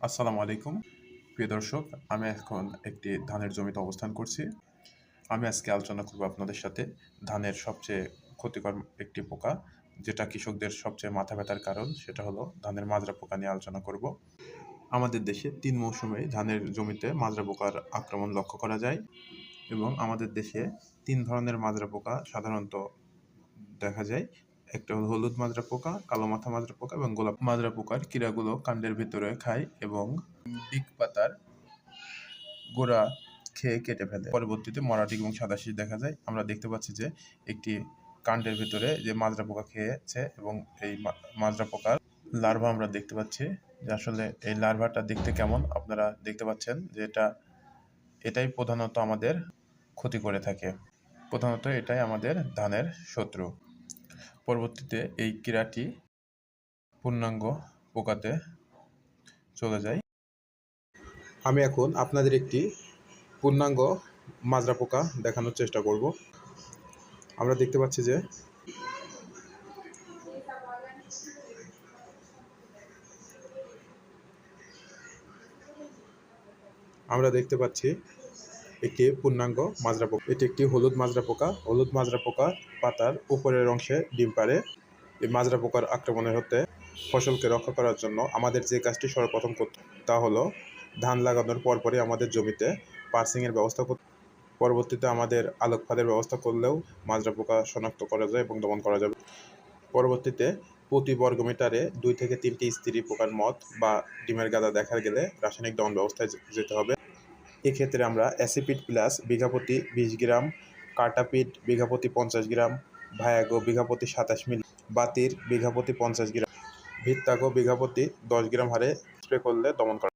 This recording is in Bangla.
আসসালামু আলাইকুম প্রিয় দর্শক। আমি এখন একটি ধানের জমিতে অবস্থান করছি। আমি আজকে আলোচনা করব আপনাদের সাথে ধানের সবচেয়ে ক্ষতিকর একটি পোকা, যেটা কৃষকদের সবচেয়ে মাথা ব্যথার কারণ, সেটা হলো ধানের মাজরা পোকা নিয়ে আলোচনা করব। আমাদের দেশে ৩ মৌসুমে ধানের জমিতে মাজরা পোকার আক্রমণ লক্ষ্য করা যায় এবং আমাদের দেশে ৩ ধরনের মাজরা পোকা সাধারণত দেখা যায়। একটা হলো হলুদ মাজরা পোকা, কালো মাথা মাজরা পোকা এবং গোলাপ মাজরা পোকার কীড়াগুলো কাণ্ডের ভিতরে খায় এবং ডিগ পাতার গোড়া খেয়ে কেটে ফেলে। পরবর্তীতে মরা ডিগ এবং সাদা শীষ দেখা যায়। আমরা দেখতে পাচ্ছি যে একটি কাণ্ডের ভিতরে যে মাজরা পোকা খেয়েছে এবং এই মাজরা পোকার লার্ভা আমরা দেখতে পাচ্ছি। যে আসলে এই লার্ভাটা দেখতে কেমন আপনারা দেখতে পাচ্ছেন যে এটাই প্রধানত আমাদের ক্ষতি করে থাকে। প্রধানত এটাই আমাদের ধানের শত্রু। পরবর্তীতে এই কীড়াটি পূর্ণাঙ্গ পোকাতে চলে যায়। আমি এখন আপনাদের একটি পূর্ণাঙ্গ মাজরা পোকা দেখানোর চেষ্টা করব। আমরা দেখতে পাচ্ছি যে একটি পূর্ণাঙ্গ মাজরা পোকা। এটি একটি হলুদ মাজরা পোকা। হলুদ মাজরা পোকা পাতার উপরের অংশে ডিম পাড়ে। এই মাজরা পোকার আক্রমণের হতে ফসলকে রক্ষা করার জন্য আমাদের যে কাজটি সর্বপ্রথম করতে তা হলো ধান লাগানোর পরপরই আমাদের জমিতে পার্সিংয়ের ব্যবস্থা করতে। পরবর্তীতে আমাদের আলোক ফাঁদের ব্যবস্থা করলেও মাজরা পোকা শনাক্ত করা যায় এবং দমন করা যাবে। পরবর্তীতে প্রতি বর্গমিটারে 2 থেকে 3টি স্ত্রী পোকার মত বা ডিমের গাদা দেখা গেলে রাসায়নিক দমন ব্যবস্থায় যেতে হবে। এক্ষেত্রে আমরা অ্যাসিপিড প্লাস বিঘাপ্রতি 20 গ্রাম, কার্টাপিড বিঘাপ্রতি 50 গ্রাম, ভায়াগো বিঘাপ্রতি 27 মিলি, বাতির বিঘাপ্রতি 50 গ্রাম, ভিত্তাগো বিঘাপ্রতি 10 গ্রাম হারে স্প্রে করলে দমন করা